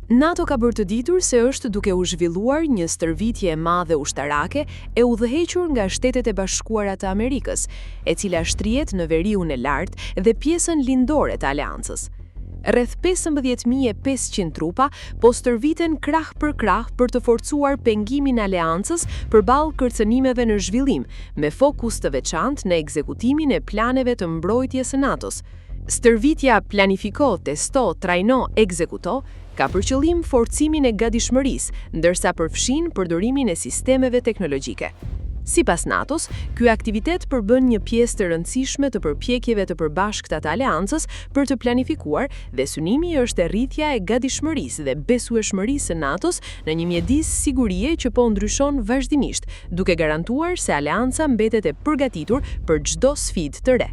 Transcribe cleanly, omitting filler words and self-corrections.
NATO ka bërë të ditur se është duke u zhvilluar një stërvitje e madhe ushtarake e udhëhequr nga Shtetet e Bashkuara të Amerikës, e cila shtrihet në veriun e lartë dhe pjesën lindore të aleancës. Rreth 15.500 trupa po stërviten krah për krah për të forcuar pengimin e aleancës përballë kërcënimeve në zhvillim, me fokus të veçantë në ekzekutimin e planeve të mbrojtjes së NATO-s. Stërvitja Planifiko, Testo, Trajno, Ekzekuto ka për qëllim forcimin e gatishmërisë, ndërsa përfshin përdorimin e sistemeve teknologjike. Sipas NATO-s, ky aktivitet përbën një pjesë të rëndësishme të përpjekjeve të përbashkëta të aleancës për të planifikuar dhe synimi është rritja e gatishmërisë dhe besueshmërisë së NATO-s në një mjedis sigurie që po ndryshon vazhdimisht, duke garantuar se aleanca mbetet e përgatitur për çdo sfidë të re.